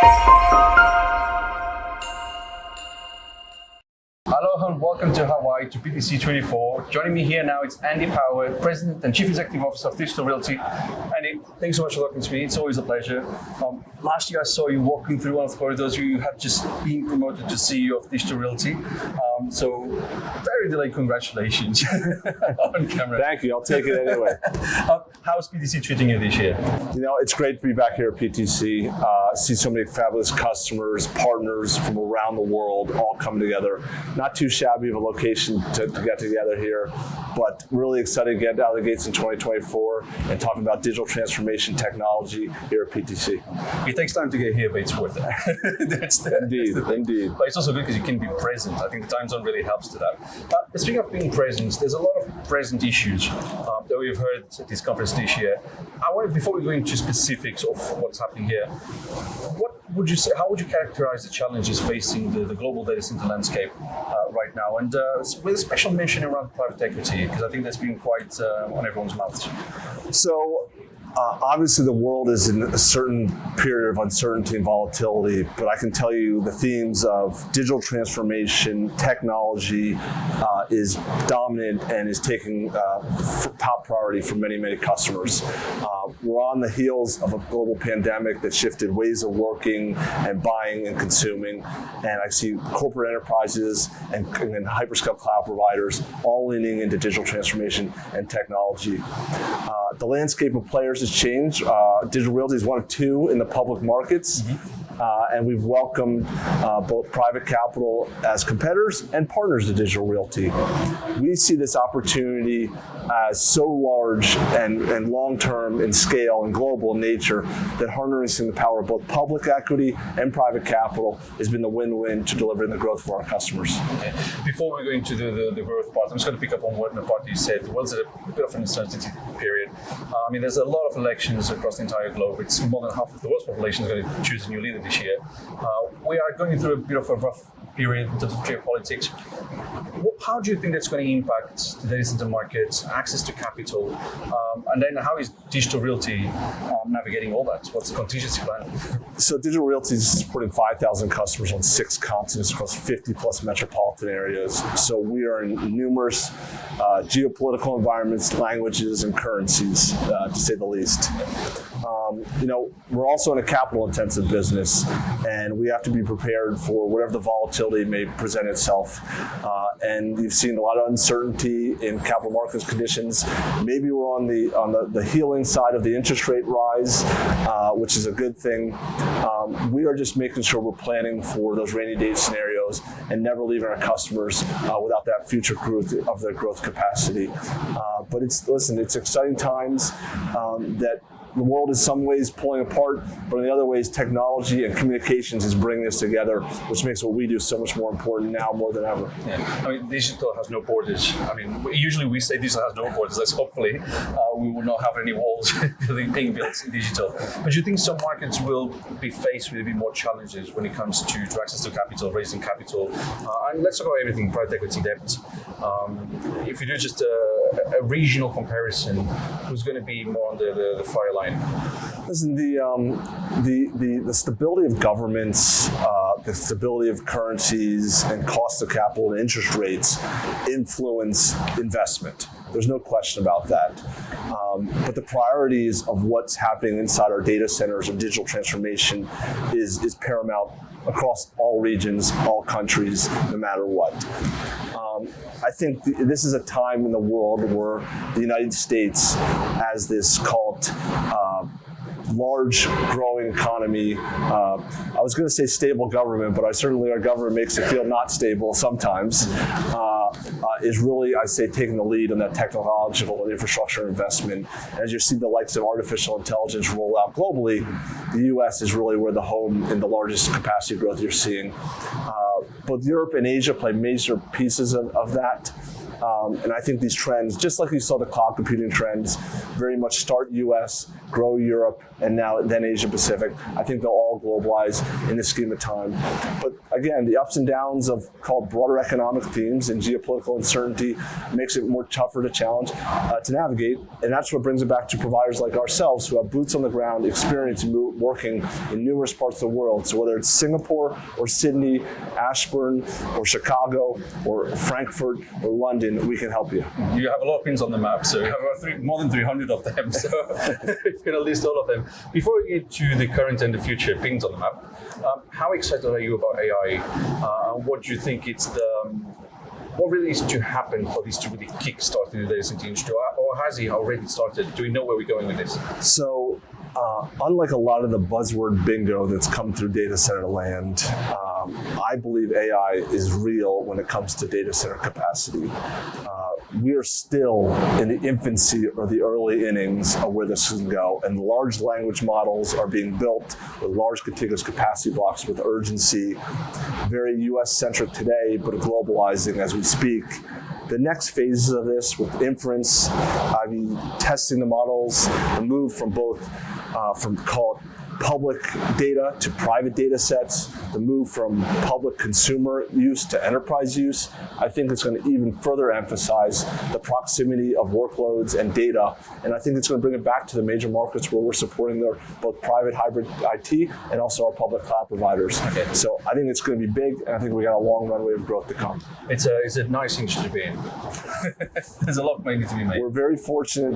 Hello and welcome to Hawaii to PTC 24. Joining me here now is Andy Power, President and Chief Executive Officer of Digital Realty. Andy, thanks so much for talking to me. It's always a pleasure. Last year I saw you walking through one of the corridors. You had just been promoted to CEO of Digital Realty. So very delayed congratulations on camera. Thank you. I'll take it anyway. How's PTC treating you this year? You know, it's great to be back here at PTC. See so many fabulous customers, partners from around the world all coming together. Not too shabby of a location to get together here, but really excited to get out of the gates in 2024 and talking about digital transformation technology here at PTC. It takes time to get here, but it's worth it. Indeed. But it's also good because you can be present. I think the time zone really helps to that. Speaking of being present, there's a lot of present issues that we've heard at this conference this year. Before we go into specifics of what's happening here, what would you say? How would you characterize the challenges facing the global data center landscape right now? And with a special mention around private equity, because I think that's been quite on everyone's mouths. So. Obviously, the world is in a certain period of uncertainty and volatility, but I can tell you the themes of digital transformation, technology is dominant and is taking top priority for many, many customers. We're on the heels of a global pandemic that shifted ways of working and buying and consuming, and I see corporate enterprises and hyperscale cloud providers all leaning into digital transformation and technology. The landscape of players has changed. Digital Realty is one of two in the public markets, and we've welcomed both private capital as competitors and partners to Digital Realty. We see this opportunity as so large and long-term in scale and global in nature that harnessing the power of both public equity and private capital has been the win-win to delivering the growth for our customers. Okay. Before we go into the growth part, I'm just going to pick up on what the part you said. The world's at a bit of an uncertainty period. There's a lot of elections across the entire globe. It's more than half of the world's population is going to choose a new leader this year. We are going through a bit of a rough period in terms of geopolitics. How do you think that's going to impact the data center markets, access to capital, and then how is Digital Realty navigating all that? What's the contingency plan? So Digital Realty is supporting 5,000 customers on 6 continents across 50 plus metropolitan areas. So we are in numerous geopolitical environments, languages, and currencies, to say the least. We're also in a capital intensive business, and we have to be prepared for whatever the volatility may present itself. And you've seen a lot of uncertainty in capital markets conditions. Maybe we're on the healing side of the interest rate rise, which is a good thing. We are just making sure we're planning for those rainy day scenarios and never leaving our customers without that future growth of their growth capacity. But it's exciting times that the world is some ways pulling apart, but in the other ways, technology and communications is bringing us together, which makes what we do so much more important now more than ever. Yeah. Digital has no borders. Usually we say digital has no borders. Let's hopefully we will not have any walls being built in digital. But do you think some markets will be faced with a bit more challenges when it comes to access to capital, raising capital? And let's talk about everything, private equity debt. If you do just a regional comparison, who's going to be more on the fire line? Listen, the stability of governments, the stability of currencies, and cost of capital and interest rates influence investment. There's no question about that. But the priorities of what's happening inside our data centers and digital transformation is paramount across all regions, all countries, no matter what. I think this is a time in the world where the United States, as this called large growing economy, I was going to say stable government, but certainly our government makes it feel not stable sometimes, is really, I say, taking the lead on that technological and infrastructure investment. As you see the likes of artificial intelligence roll out globally, the U.S. is really where the home and the largest capacity growth you're seeing. Both Europe and Asia play major pieces of that. And I think these trends, just like you saw the cloud computing trends, very much start US, grow Europe, and now then Asia Pacific. I think they'll all globalize in the scheme of time. But again, the ups and downs of called broader economic themes and geopolitical uncertainty makes it more tougher to challenge, to navigate. And that's what brings it back to providers like ourselves who have boots on the ground, experience working in numerous parts of the world. So whether it's Singapore or Sydney, Ashburn or Chicago or Frankfurt or London, we can help you. You have a lot of pins on the map, so you have more than 300 of them, so you're going to list all of them. Before we get to the current and the future pins on the map, how excited are you about AI? What do you think what really needs to happen for this to really kickstart in the data center industry? Or has it already started? Do we know where we're going with this? So, unlike a lot of the buzzword bingo that's come through data center land, I believe AI is real when it comes to data center capacity. We are still in the infancy or the early innings of where this can go, and large language models are being built with large contiguous capacity blocks with urgency, very US-centric today, but globalizing as we speak. The next phases of this with inference, testing the models, the move from both, from call it public data to private data sets, the move from public consumer use to enterprise use, I think it's going to even further emphasize the proximity of workloads and data. And I think it's going to bring it back to the major markets where we're supporting their both private hybrid IT and also our public cloud providers. Okay. So I think it's going to be big, and I think we got a long runway of growth to come. It's a nice industry to be in. There's a lot of money to be made. We're very fortunate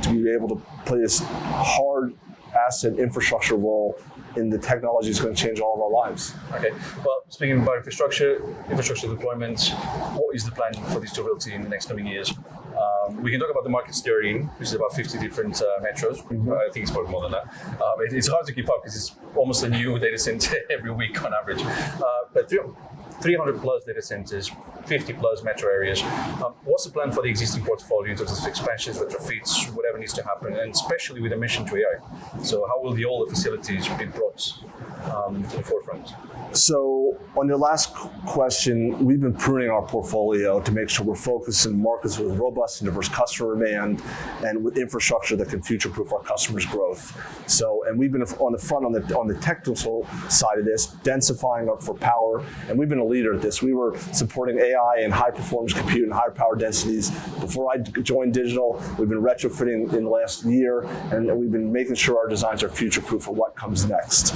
to be able to play this hard asset infrastructure role in the technology is going to change all of our lives. Okay. Well, speaking about infrastructure deployment, what is the plan for Digital Realty in the next coming years? We can talk about the markets they're in, which is about 50 different metros. Mm-hmm. I think it's probably more than that. It's hard to keep up because it's almost a new data center every week on average. But 300 plus data centers, 50 plus metro areas. What's the plan for the existing portfolio in terms of expansions, retrofits, whatever needs to happen, and especially with a mission to AI? So how will the older facilities be brought to the forefront? So on your last question, we've been pruning our portfolio to make sure we're focused in markets with robust and diverse customer demand and with infrastructure that can future-proof our customers' growth. So, and we've been on the front, on the technical side of this, densifying up for power, and we've been a leader at this. We were supporting AI and high-performance compute and higher power densities. Before I joined Digital, we've been retrofitting in the last year, and we've been making sure our designs are future-proof for what comes next.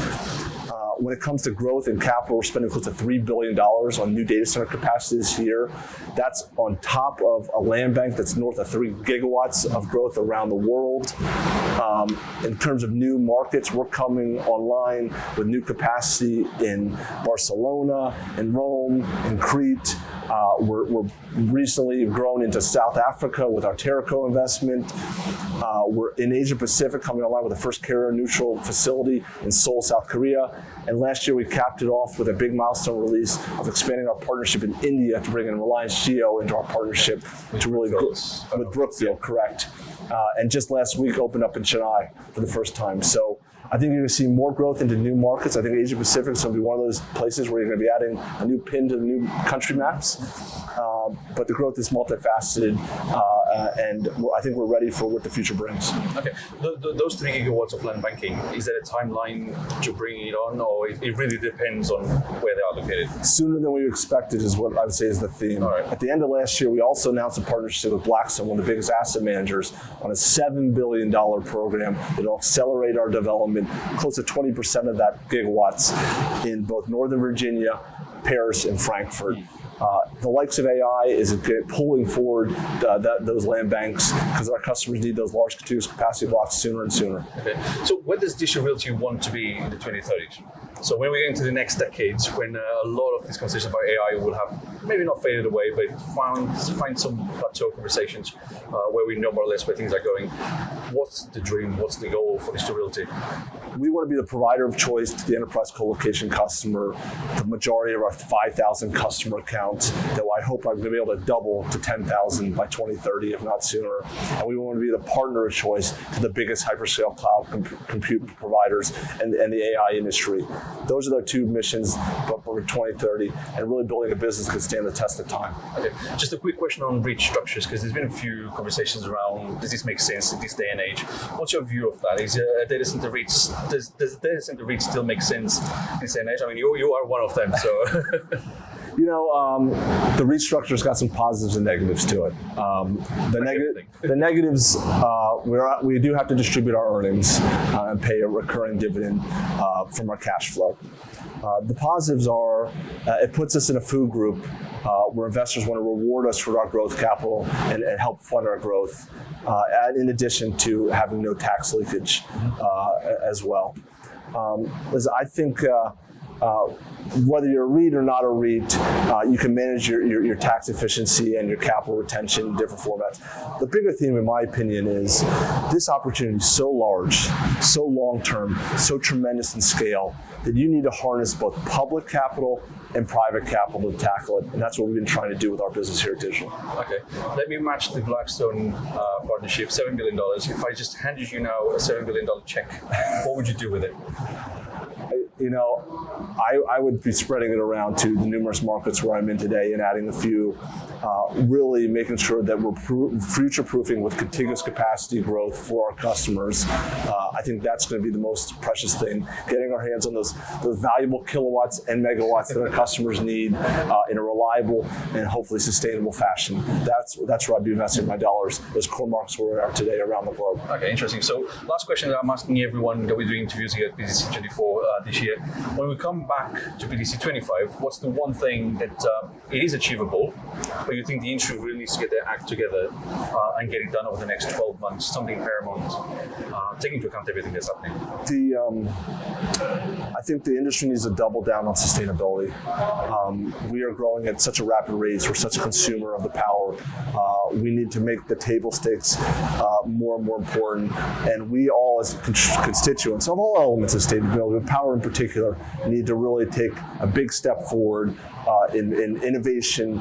When it comes to growth and capital, we're spending close to $3 billion on new data center capacity this year. That's on top of a land bank that's north of 3 gigawatts of growth around the world. In terms of new markets, we're coming online with new capacity in Barcelona, in Rome, in Crete. We're recently grown into South Africa with our Terraco investment. We're in Asia Pacific coming online with the first carrier-neutral facility in Seoul, South Korea. And last year we capped it off with a big milestone release of expanding our partnership in India to bring in Reliance Jio into our partnership to really with Brookfield, correct. And just last week opened up in Chennai for the first time. So I think you're going to see more growth into new markets. I think Asia Pacific is going to be one of those places where you're going to be adding a new pin to the new country maps. But the growth is multifaceted, and I think we're ready for what the future brings. Okay, those 3 gigawatts of land banking, is there a timeline to bring it on, or it really depends on where they are located? Sooner than we expected is what I would say is the theme. All right. At the end of last year, we also announced a partnership with Blackstone, one of the biggest asset managers, on a $7 billion program that will accelerate our development, close to 20% of that gigawatts in both Northern Virginia, Paris, and Frankfurt. The likes of AI is pulling forward those land banks because our customers need those large contiguous capacity blocks sooner and sooner. Okay. So where does Digital Realty want to be in the 2030s? So when we get into the next decades, when a lot of these conversations about AI will have maybe not faded away, but find some plateau conversations where we know more or less where things are going. What's the dream? What's the goal for Digital Realty? We want to be the provider of choice to the enterprise co-location customer. The majority of our 5,000 customer count that I hope I'm going to be able to double to 10,000 by 2030, if not sooner. And we want to be the partner of choice to the biggest hyperscale cloud compute providers and the AI industry. Those are the two missions for 2030, and really building a business that can stand stand the test of time. Okay, just a quick question on REIT structures, because there's been a few conversations around, does this make sense in this day and age? What's your view of that? Is a data center REITs, does data center REITs still make sense in this day and age? I mean, you are one of them, so. The REIT structure's got some positives and negatives to it. The negatives, we do have to distribute our earnings and pay a recurring dividend from our cash flow. The positives are it puts us in a food group where investors want to reward us for our growth capital and help fund our growth, in addition to having no tax leakage as well. I think whether you're a REIT or not a REIT, you can manage your tax efficiency and your capital retention in different formats. The bigger theme, in my opinion, is this opportunity is so large, so long-term, so tremendous in scale that you need to harness both public capital and private capital to tackle it. And that's what we've been trying to do with our business here at Digital. Okay, let me match the Blackstone partnership, $7 billion. If I just handed you now a $7 billion check, what would you do with it? I would be spreading it around to the numerous markets where I'm in today and adding a few, really making sure that we're future-proofing with contiguous capacity growth for our customers. I think that's going to be the most precious thing, getting our hands on those valuable kilowatts and megawatts that our customers need in a reliable and hopefully sustainable fashion. That's where I'd be investing my dollars, those core markets where we are today around the globe. Okay, interesting. So last question that I'm asking everyone that we're doing interviews here at BDC 24 this year. When we come back to BDC 25, what's the one thing that it is achievable, but you think the industry really needs to get their act together and get it done over the next 12 months, something paramount, taking into account everything that's happening? I think the industry needs to double down on sustainability. We are growing at such a rapid rate. We're such a consumer of the power. We need to make the table stakes more and more important. And we all, as constituents of all elements of sustainability, power in particular, need to really take a big step forward in innovation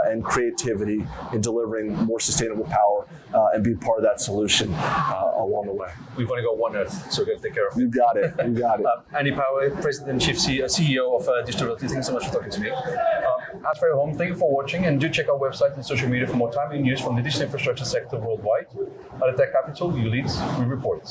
and creativity in delivering more sustainable power and be part of that solution along the way. We've only got one Earth, so we've got to take care of it. You got it. You got it. Andy Power, President and Chief CEO of Digital Realty. Thanks so much for talking to me. As for your home, thank you for watching, and do check our website and social media for more timely news from the digital infrastructure sector worldwide. At Tech Capital, we lead, we report.